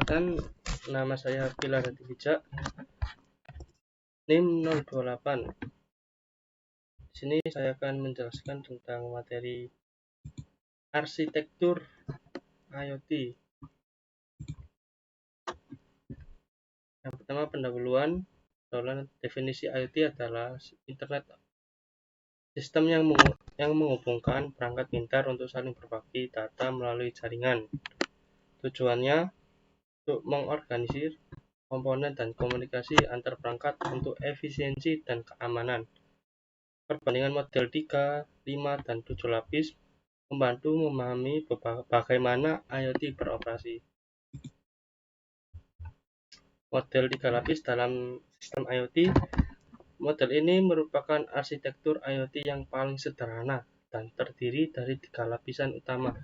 Perkenalkan, nama saya Pilar Hadijak, NIM 028. Di sini saya akan menjelaskan tentang materi arsitektur IoT. Yang pertama, pendahuluan. Definisi IoT adalah Internet sistem yang menghubungkan perangkat pintar untuk saling berbagi data melalui jaringan. Tujuannya untuk mengorganisir komponen dan komunikasi antar perangkat untuk efisiensi dan keamanan. Perbandingan model 3, 5, dan 7 lapis membantu memahami bagaimana IoT beroperasi. Model 3 lapis dalam sistem IoT. Model ini merupakan arsitektur IoT yang paling sederhana dan terdiri dari 3 lapisan utama.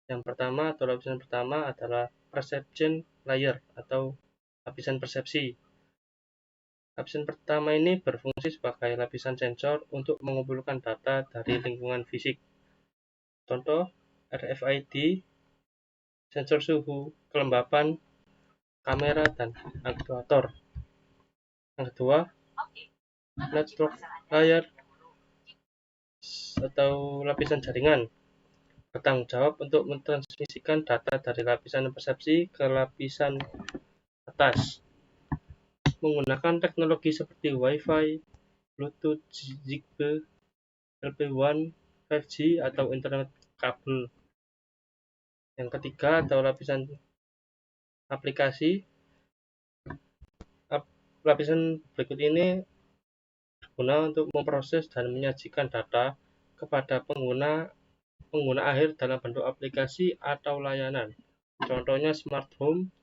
Lapisan pertama adalah perception layer atau lapisan persepsi. Lapisan pertama ini berfungsi sebagai lapisan sensor untuk mengumpulkan data dari lingkungan fisik. Contoh, RFID, sensor suhu, kelembapan, kamera, dan aktuator. Yang kedua, network layer atau lapisan jaringan bertanggung jawab untuk mentransmisikan data dari lapisan persepsi ke lapisan atas menggunakan teknologi seperti Wi-Fi, Bluetooth, Zigbee, LPWAN, 5G, atau internet kabel. Yang ketiga atau lapisan aplikasi. Lapisan berikut ini berguna untuk memproses dan menyajikan data kepada pengguna akhir dalam bentuk aplikasi atau layanan. Contohnya smart home,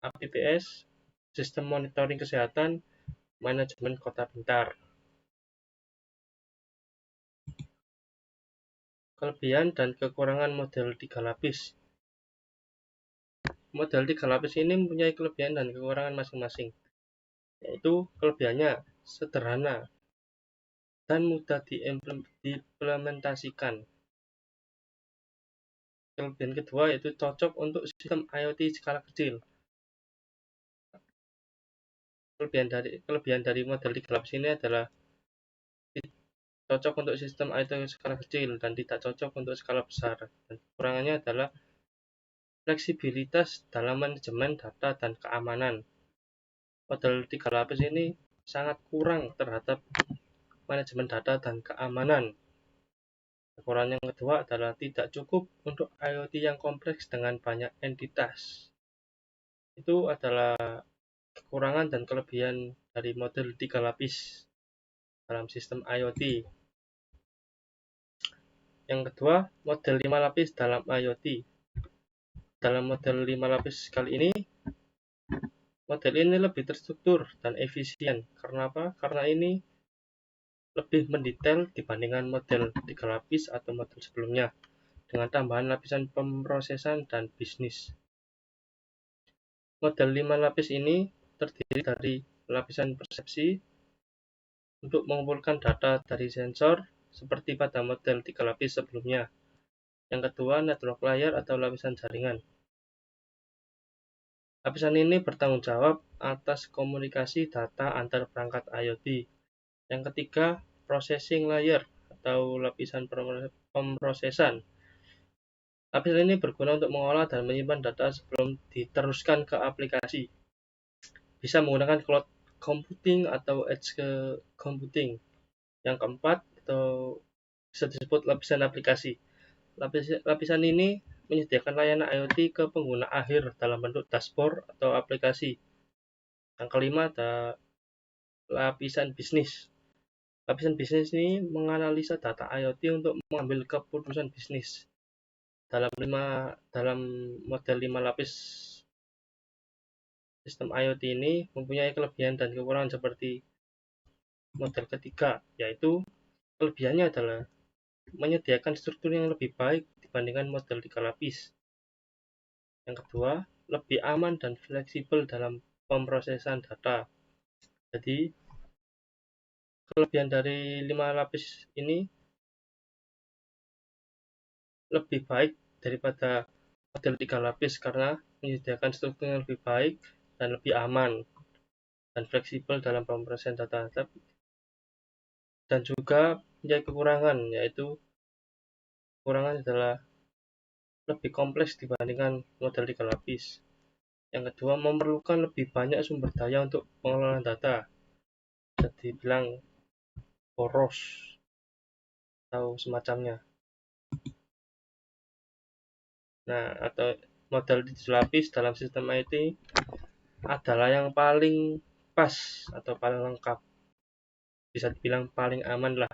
apps, sistem monitoring kesehatan, manajemen kota pintar. Kelebihan dan kekurangan model 3 lapis. Model 3 lapis ini mempunyai kelebihan dan kekurangan masing-masing, yaitu kelebihannya sederhana dan mudah diimplementasikan. Kelebihan kedua yaitu cocok untuk sistem IoT skala kecil. Kelebihan dari model 3 lapis ini adalah cocok untuk sistem IoT skala kecil dan tidak cocok untuk skala besar. Dan kekurangannya adalah fleksibilitas dalam manajemen data dan keamanan. Model 3 lapis ini sangat kurang terhadap manajemen data dan keamanan. Kekurangan yang kedua adalah tidak cukup untuk IoT yang kompleks dengan banyak entitas. Itu adalah kekurangan dan kelebihan dari model 3 lapis dalam sistem IoT. Yang kedua, model 5 lapis dalam IoT. Dalam model 5 lapis kali ini, model ini lebih terstruktur dan efisien. Karena apa? Karena ini lebih mendetail dibandingkan model 3 lapis atau model sebelumnya, dengan tambahan lapisan pemrosesan dan bisnis. Model 5 lapis ini terdiri dari lapisan persepsi untuk mengumpulkan data dari sensor seperti pada model 3 lapis sebelumnya. Yang kedua, network layer atau lapisan jaringan. Lapisan ini bertanggung jawab atas komunikasi data antar perangkat IoT. Yang ketiga, processing layer atau lapisan pemrosesan. Lapisan ini berguna untuk mengolah dan menyimpan data sebelum diteruskan ke aplikasi. Bisa menggunakan cloud computing atau edge computing. Yang keempat, atau bisa disebut lapisan aplikasi. Lapisan ini menyediakan layanan IoT ke pengguna akhir dalam bentuk dashboard atau aplikasi. Yang kelima, ada lapisan bisnis. Lapisan bisnis ini menganalisa data IoT untuk mengambil keputusan bisnis. Dalam model 5 lapis sistem IoT ini mempunyai kelebihan dan kekurangan seperti model ketiga, yaitu kelebihannya adalah menyediakan struktur yang lebih baik dibandingkan model 3 lapis. Yang kedua, lebih aman dan fleksibel dalam pemrosesan data. Jadi, kelebihan dari 5 lapis ini lebih baik daripada model 3 lapis karena menyediakan struktur yang lebih baik dan lebih aman dan fleksibel dalam pemrosesan data, dan juga punya kekurangan, yaitu kekurangan adalah lebih kompleks dibandingkan model 3 lapis. Yang kedua, memerlukan lebih banyak sumber daya untuk pengelolaan data, bisa dibilang boros atau semacamnya. Nah, atau model 7 lapis dalam sistem IT adalah yang paling pas atau paling lengkap, bisa dibilang paling aman lah.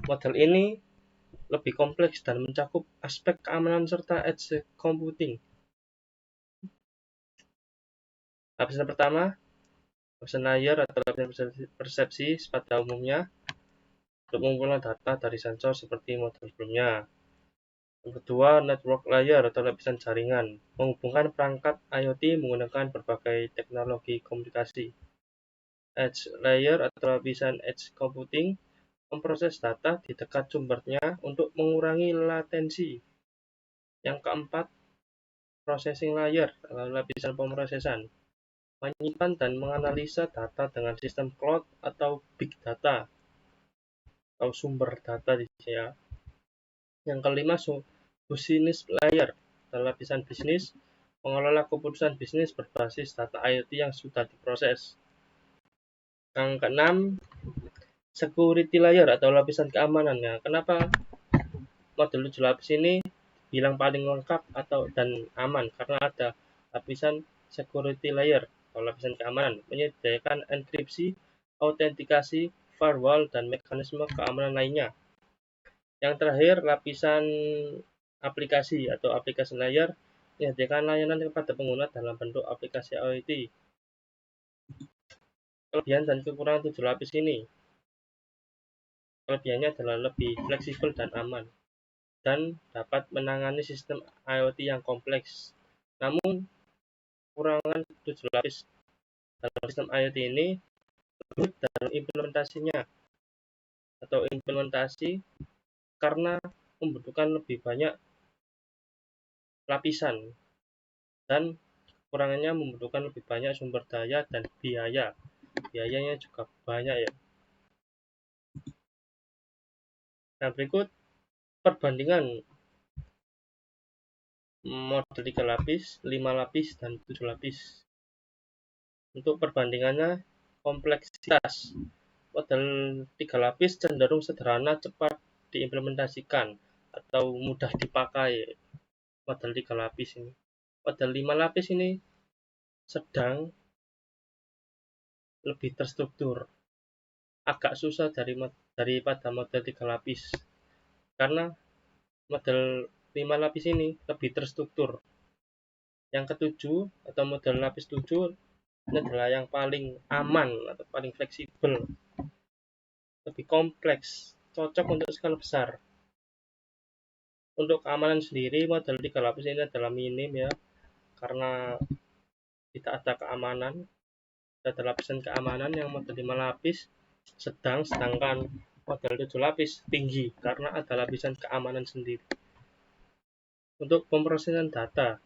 Model ini lebih kompleks dan mencakup aspek keamanan serta edge computing. Lapisan pertama, lapisan layer atau lapisan persepsi pada umumnya untuk mengumpulkan data dari sensor seperti model sebelumnya. Yang kedua, network layer atau lapisan jaringan, menghubungkan perangkat IoT menggunakan berbagai teknologi komunikasi. Edge layer atau lapisan edge computing, memproses data di dekat sumbernya untuk mengurangi latensi. Yang keempat, processing layer atau lapisan pemrosesan, menyimpan dan menganalisa data dengan sistem cloud atau big data atau sumber data di sini ya. Yang kelima, business layer atau lapisan bisnis, mengelola keputusan bisnis berbasis data IoT yang sudah diproses. Yang keenam, security layer atau lapisan keamanannya. Kenapa model 7 lapis ini bilang paling lengkap dan aman? Karena ada lapisan security layer atau lapisan keamanan, menyediakan enkripsi, autentikasi, firewall, dan mekanisme keamanan lainnya. Yang terakhir, lapisan aplikasi atau application layer, menyediakan layanan kepada pengguna dalam bentuk aplikasi IoT. Kelebihan dan kekurangan 7 lapis ini. Kelebihannya adalah lebih fleksibel dan aman, dan dapat menangani sistem IoT yang kompleks. Namun, kekurangan 7 lapis dalam sistem IoT ini rumit dalam implementasinya atau implementasi karena membutuhkan lebih banyak lapisan, dan kekurangannya membutuhkan lebih banyak sumber daya dan biaya. Biayanya juga banyak ya. Nah, berikut perbandingan model 3 lapis, 5 lapis, dan 7 lapis. Untuk perbandingannya, kompleksitas. Model 3 lapis cenderung sederhana, cepat diimplementasikan, atau mudah dipakai. Model 3 lapis ini. Model 5 lapis ini sedang, lebih terstruktur. Agak susah daripada model 3 lapis. Karena model 5 lapis ini lebih terstruktur. Yang ketujuh atau model lapis 7 ini adalah yang paling aman atau paling fleksibel, lebih kompleks, cocok untuk skala besar. Untuk keamanan sendiri, model 3 lapis ini adalah minim ya, karena tidak ada keamanan. Ada lapisan keamanan yang model 5 lapis sedang, sedangkan model 7 lapis tinggi karena ada lapisan keamanan sendiri. Untuk pemrosesan data,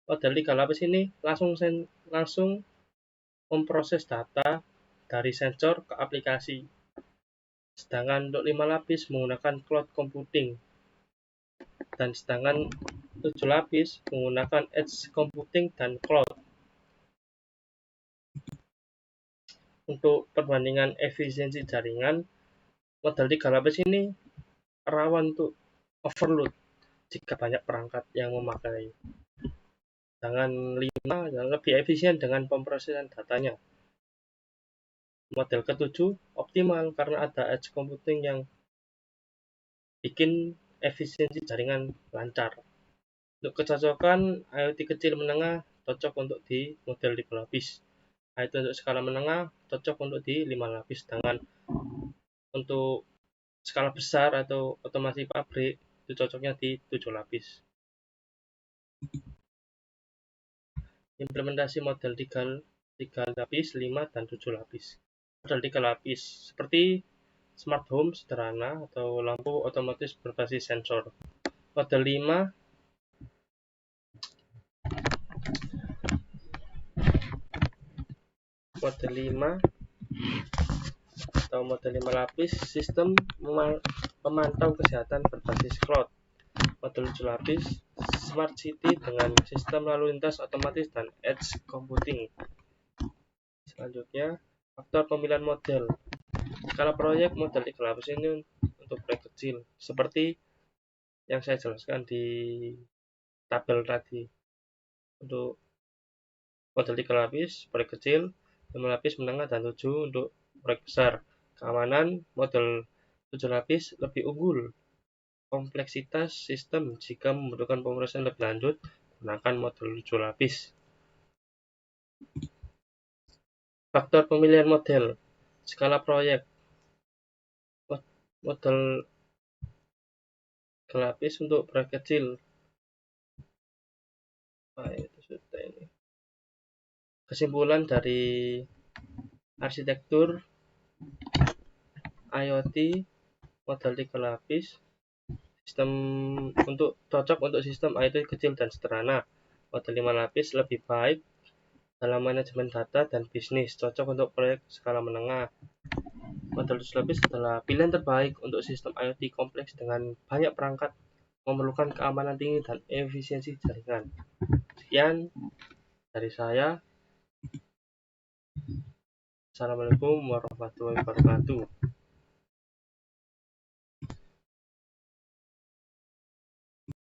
model 3 lapis ini langsung memproses data dari sensor ke aplikasi. Sedangkan untuk 5 lapis menggunakan cloud computing, dan sedangkan 7 lapis menggunakan edge computing dan cloud. Untuk perbandingan efisiensi jaringan, model 3 lapis ini rawan untuk overload jika banyak perangkat yang memakai. Sedangkan 5 lebih efisien dengan pemrosesan datanya. Model ke-7 optimal karena ada edge computing yang bikin efisiensi jaringan lancar. Untuk kecocokan IoT kecil menengah cocok untuk di model 3 lapis. IoT untuk skala menengah cocok untuk di 5 lapis. Sedangkan untuk skala besar atau otomasi pabrik itu cocoknya di 7 lapis. Implementasi model 3 lapis, 5, dan 7 lapis. Model 3 lapis seperti smart home sederhana atau lampu otomatis berbasis sensor. Model 5 Model 5 atau model 5 lapis, sistem pemantau kesehatan berbasis cloud. Model 7 lapis, smart city dengan sistem lalu lintas otomatis dan edge computing. Selanjutnya, faktor pemilihan model. Skala proyek model 3 lapis ini untuk proyek kecil, seperti yang saya jelaskan di tabel tadi. Untuk model 3 lapis, proyek kecil, 5 lapis menengah, dan 7 untuk proyek besar. Keamanan model 7 lapis lebih unggul. Kompleksitas sistem jika membutuhkan pemrosesan lebih lanjut, gunakan model 7 lapis. Faktor pemilihan model. Skala proyek. Model 3 lapis untuk proyek kecil. Itu sudah ini. Kesimpulan dari arsitektur IoT model 3 lapis, sistem cocok untuk sistem IoT kecil dan sederhana. Model 5 lapis lebih baik dalam manajemen data dan bisnis, cocok untuk proyek skala menengah. Model 7 lapis adalah pilihan terbaik untuk sistem IoT kompleks dengan banyak perangkat, memerlukan keamanan tinggi dan efisiensi jaringan. Sekian dari saya. Assalamualaikum warahmatullahi wabarakatuh.